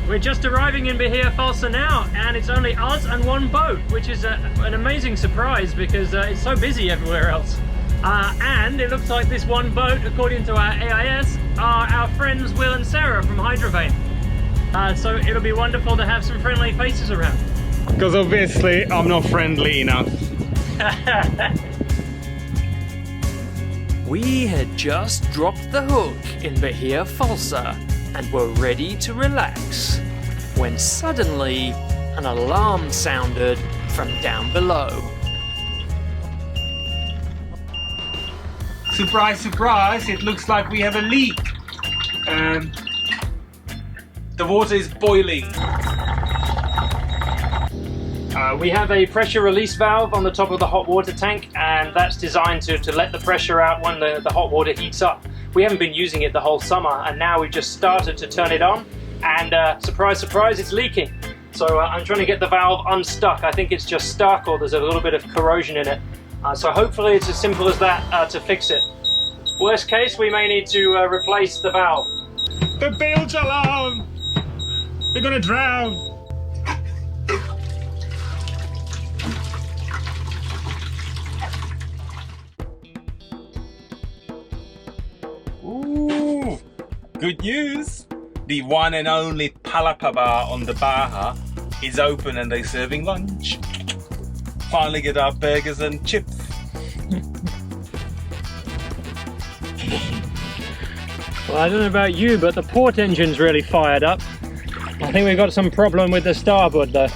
We're just arriving in Bohemia now, and it's only us and one boat, which is an amazing surprise because it's so busy everywhere else. And it looks like this one boat, according to our AIS, are our friends Will and Sarah from Hydrovane. So it'll be wonderful to have some friendly faces around. Because obviously I'm not friendly enough. We had just dropped the hook in Bohemia and were ready to relax when suddenly an alarm sounded from down below. Surprise, surprise, it looks like we have a leak. The water is boiling. We have a pressure release valve on the top of the hot water tank, and that's designed to let the pressure out when the hot water heats up. We haven't been using it the whole summer, and now we've just started to turn it on, and surprise, surprise, it's leaking. So I'm trying to get the valve unstuck. I think it's just stuck, or there's a little bit of corrosion in it. So hopefully it's as simple as that to fix it. Worst case, we may need to replace the valve. The bilge alarm! We're gonna drown! Ooh! Good news! The one and only palapa bar on the Baja is open and they're serving lunch. Finally get our burgers and chips. Well, I don't know about you, but the port engine's really fired up. I think we've got some problem with the starboard though.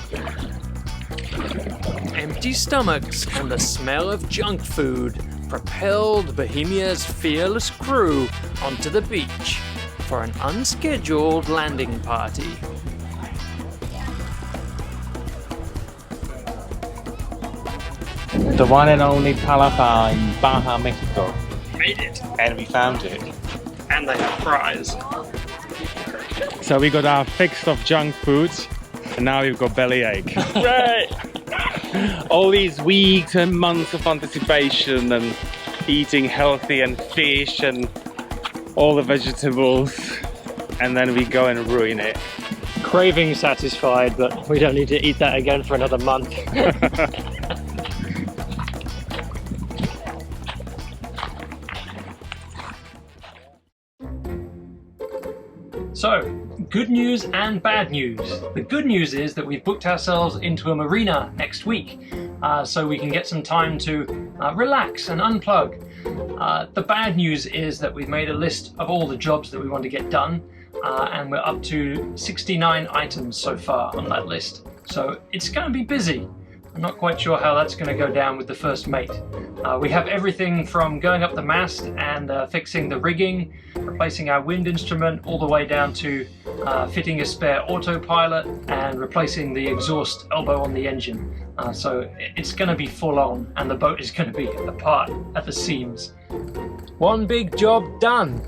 Empty stomachs and the smell of junk food propelled Bohemia's fearless crew onto the beach for an unscheduled landing party. The one and only palapa in Baja, Mexico. Made it. And we found it. And they have fries. So we got our fix of junk foods and now we've got bellyache. Right! All these weeks and months of anticipation and eating healthy and fish and all the vegetables, and then we go and ruin it. Craving satisfied, but we don't need to eat that again for another month. So, good news and bad news. The good news is that we've booked ourselves into a marina next week, so we can get some time to relax and unplug. The bad news is that we've made a list of all the jobs that we want to get done, and we're up to 69 items so far on that list. So it's going to be busy. I'm not quite sure how that's going to go down with the first mate. We have everything from going up the mast and fixing the rigging, replacing our wind instrument, all the way down to fitting a spare autopilot and replacing the exhaust elbow on the engine. So it's going to be full on, and the boat is going to be apart at the seams. One big job done.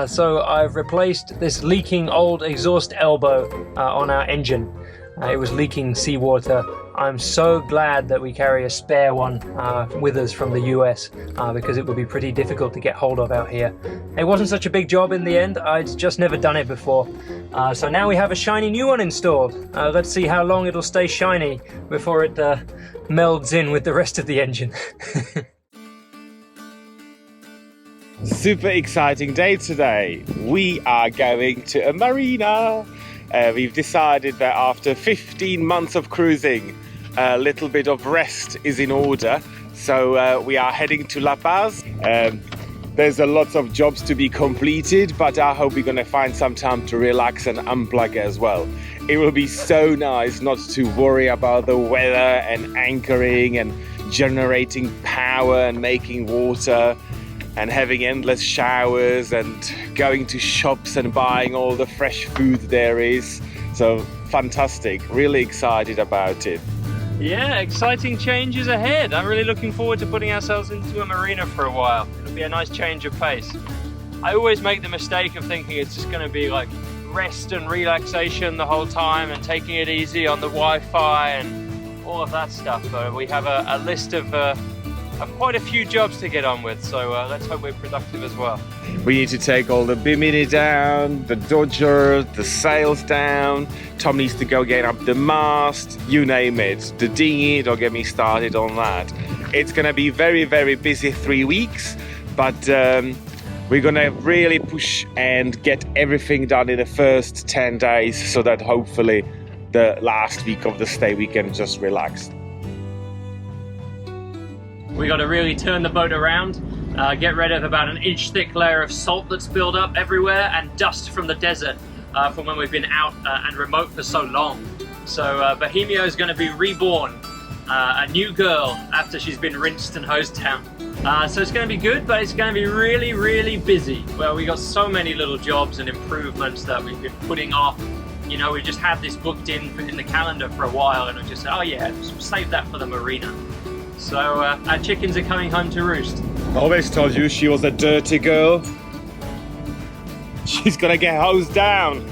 So I've replaced this leaking old exhaust elbow on our engine. It was leaking seawater. I'm so glad that we carry a spare one with us from the US because it would be pretty difficult to get hold of out here. It wasn't such a big job in the end. I'd just never done it before. So now we have a shiny new one installed. Let's see how long it'll stay shiny before it melds in with the rest of the engine. Super exciting day today. We are going to a marina. We've decided that after 15 months of cruising, a little bit of rest is in order. So we are heading to La Paz. There's a lot of jobs to be completed, but I hope we're going to find some time to relax and unplug as well. It will be so nice not to worry about the weather and anchoring and generating power and making water and having endless showers and going to shops and buying all the fresh food there is. So fantastic, really excited about it. Yeah, exciting changes ahead. I'm really looking forward to putting ourselves into a marina for a while. It'll be a nice change of pace. I always make the mistake of thinking it's just going to be like rest and relaxation the whole time and taking it easy on the Wi-Fi and all of that stuff. But we have a list of quite a few jobs to get on with, so let's hope we're productive as well. We need to take all the bimini down, the dodger, the sails down. Tom needs to go get up the mast, you name it. The dinghy, don't get me started on that. It's gonna be very, very busy 3 weeks, but we're gonna really push and get everything done in the first 10 days so that hopefully the last week of the stay we can just relax. We got to really turn the boat around, get rid of about an inch thick layer of salt that's built up everywhere and dust from the desert from when we've been out and remote for so long. So Bohemia is going to be reborn, a new girl after she's been rinsed and hosed down. So it's going to be good, but it's going to be really, really busy. Well, we got so many little jobs and improvements that we've been putting off. You know, we just had this booked in the calendar for a while, and we just said, oh yeah, save that for the marina. So our chickens are coming home to roost. I always told you she was a dirty girl. She's gonna get hosed down.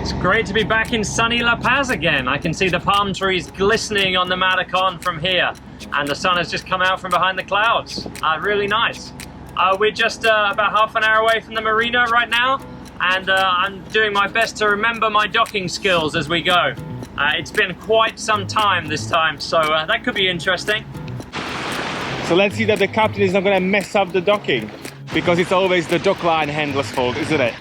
It's great to be back in sunny La Paz again. I can see the palm trees glistening on the Matacon from here, and the sun has just come out from behind the clouds. Really nice. We're just about half an hour away from the marina right now, and I'm doing my best to remember my docking skills as we go. It's been quite some time this time, so that could be interesting. So let's see that the captain is not going to mess up the docking, because it's always the dock line handler's fault, isn't it?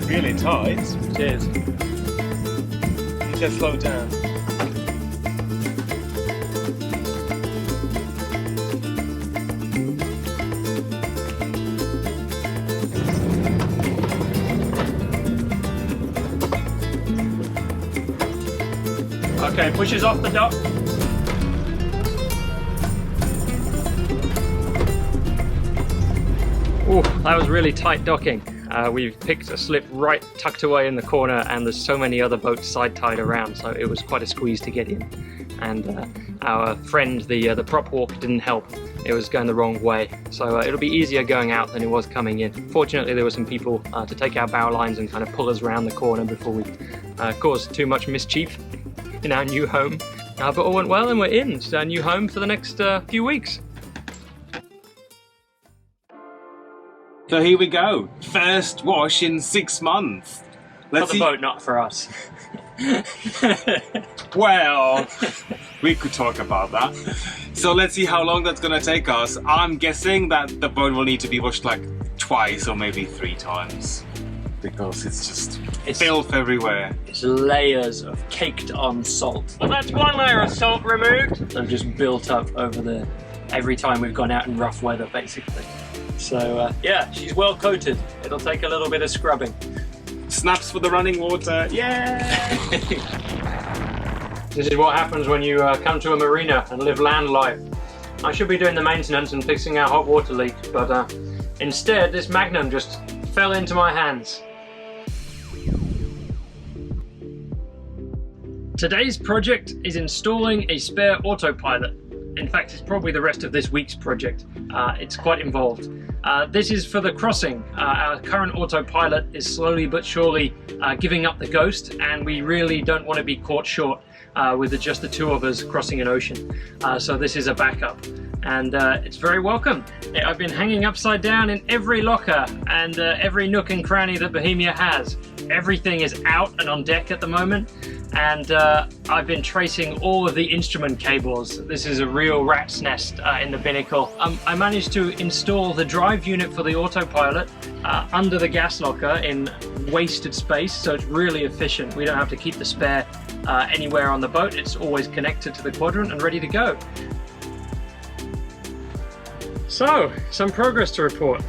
Really tight. Cheers. You just slow down. Okay, pushes off the dock. Oh, that was really tight docking. We've picked a slip right tucked away in the corner, and there's so many other boats side tied around, so it was quite a squeeze to get in. And our friend, the prop walk, didn't help. It was going the wrong way, so it'll be easier going out than it was coming in. Fortunately, there were some people to take our bow lines and kind of pull us around the corner before we caused too much mischief in our new home. But all went well, and we're in. It's our new home for the next few weeks. So here we go. First wash in 6 months. For the boat, not for us. Well, we could talk about that. So let's see how long that's gonna take us. I'm guessing that the boat will need to be washed like twice or maybe 3 times, because it's just filth everywhere. It's layers of caked on salt. Well, that's one layer of salt removed. They've just built up over there every time we've gone out in rough weather, basically. So yeah, she's well coated. It'll take a little bit of scrubbing. Snaps for the running water, yeah! This is what happens when you come to a marina and live land life. I should be doing the maintenance and fixing our hot water leak, but instead this Magnum just fell into my hands. Today's project is installing a spare autopilot. In fact, it's probably the rest of this week's project. It's quite involved. This is for the crossing. Our current autopilot is slowly but surely giving up the ghost, and we really don't want to be caught short with just the 2 of us crossing an ocean. So this is a backup, and it's very welcome. I've been hanging upside down in every locker and every nook and cranny that Bohemia has. Everything is out and on deck at the moment, and I've been tracing all of the instrument cables. This is a real rat's nest in the binnacle. I managed to install the drive unit for the autopilot under the gas locker in wasted space, so it's really efficient. We don't have to keep the spare anywhere on the boat. It's always connected to the quadrant and ready to go. So, some progress to report.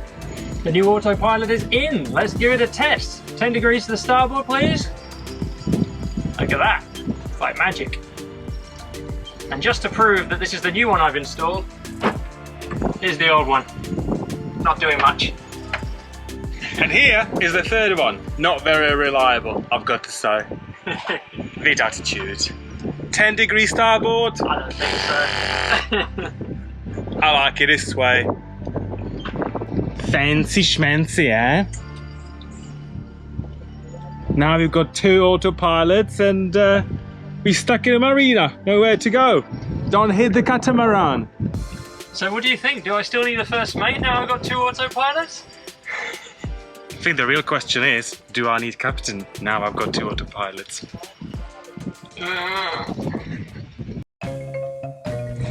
The new autopilot is in. Let's give it a test. 10 degrees to the starboard, please. Look at that. It's like magic. And just to prove that this is the new one I've installed, here's the old one. Not doing much. And here is the third one. Not very reliable, I've got to say. Bit attitude. 10 degrees starboard. I don't think so. I like it this way. Fancy schmancy, eh? Now we've got 2 autopilots and we're stuck in a marina. Nowhere to go. Don't hit the catamaran. So what do you think? Do I still need a first mate now I've got 2 autopilots? I think the real question is, do I need captain now I've got 2 autopilots?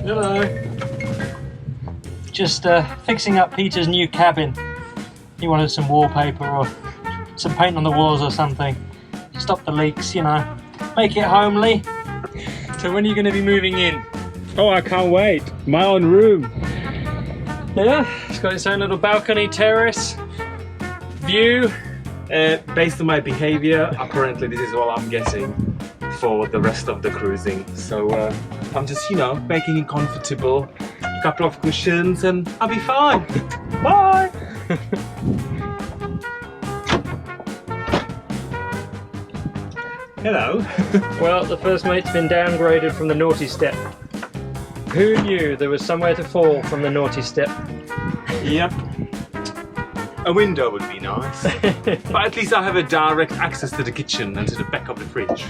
Hello. Just fixing up Peter's new cabin. He wanted some wallpaper or some paint on the walls or something. Stop the leaks, you know. Make it homely. So when are you going to be moving in? Oh, I can't wait. My own room. Yeah, it's got its own little balcony terrace. View. Based on my behavior, apparently this is all I'm getting for the rest of the cruising. So I'm just, you know, making it comfortable. A couple of cushions and I'll be fine. Bye! Hello. Well, the first mate's been downgraded from the naughty step. Who knew there was somewhere to fall from the naughty step? Yep. A window would be nice. But at least I have a direct access to the kitchen and to the back of the fridge.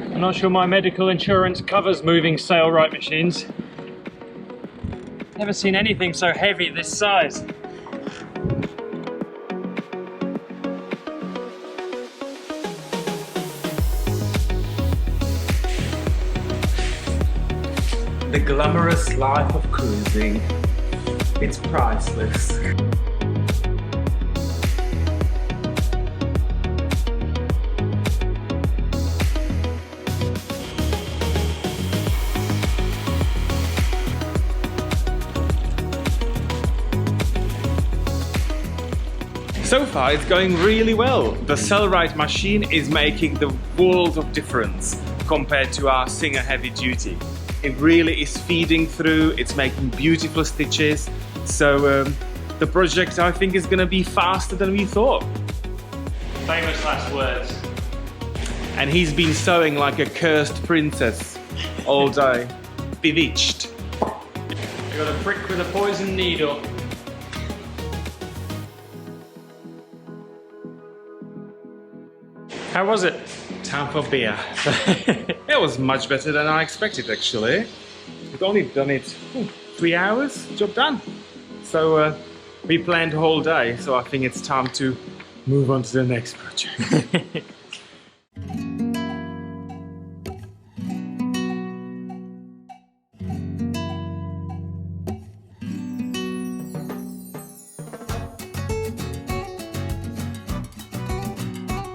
I'm not sure my medical insurance covers moving sailright machines. Never seen anything so heavy this size. The glamorous life of cruising. It's priceless. So far it's going really well. The sailright machine is making the world of difference compared to our Singer heavy duty. It really is feeding through, it's making beautiful stitches. So the project I think is going to be faster than we thought. Famous last words. And he's been sewing like a cursed princess all day. Bewitched. I got a prick with a poison needle. How was it? Time for beer. It was much better than I expected actually. We've only done it 3 hours, job done. So we planned the whole day, so I think it's time to move on to the next project.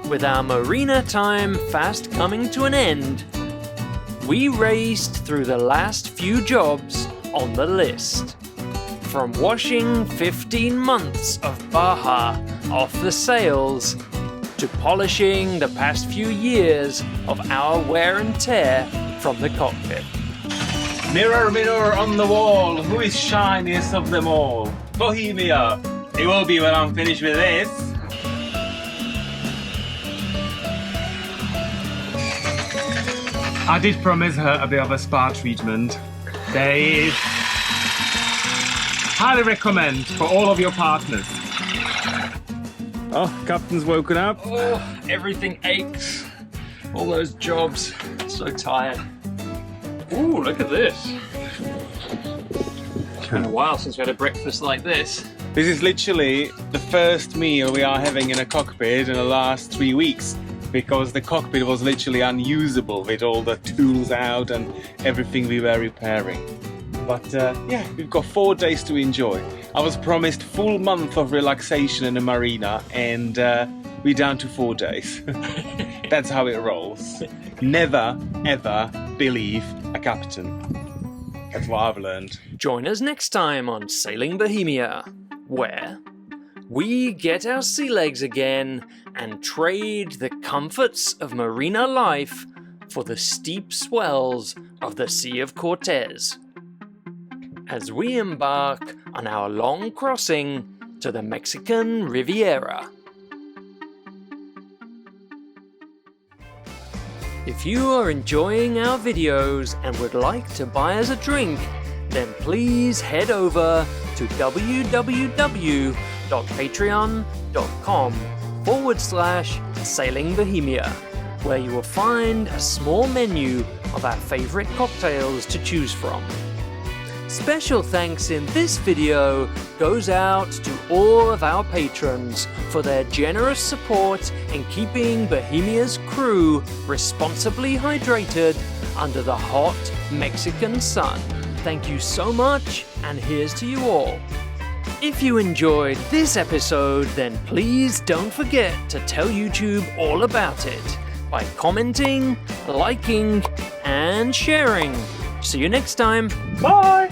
With our marina time fast coming to an end, we raced through the last few jobs on the list. From washing 15 months of Baja off the sails, to polishing the past few years of our wear and tear from the cockpit. Mirror, mirror on the wall, who is shiniest of them all? Bohemia. It will be when I'm finished with this. I did promise her a bit of a spa treatment. They highly recommend for all of your partners. Oh, Captain's woken up. Oh, everything aches. All those jobs. So tired. Ooh, look at this. It's been a while since we had a breakfast like this. This is literally the first meal we are having in a cockpit in the last 3 weeks, because the cockpit was literally unusable with all the tools out and everything we were repairing. But yeah, we've got 4 days to enjoy. I was promised full month of relaxation in the marina, and we're down to 4 days. That's how it rolls. Never, ever believe a captain. That's what I've learned. Join us next time on Sailing Bohemia, where we get our sea legs again and trade the comforts of marina life for the steep swells of the Sea of Cortez, as we embark on our long crossing to the Mexican Riviera. If you are enjoying our videos and would like to buy us a drink, then please head over to www.patreon.com/Sailing Bohemia, where you will find a small menu of our favorite cocktails to choose from. Special thanks in this video goes out to all of our patrons for their generous support in keeping Bohemia's crew responsibly hydrated under the hot Mexican sun. Thank you so much, and here's to you all. If you enjoyed this episode, then please don't forget to tell YouTube all about it by commenting, liking, and sharing. See you next time. Bye!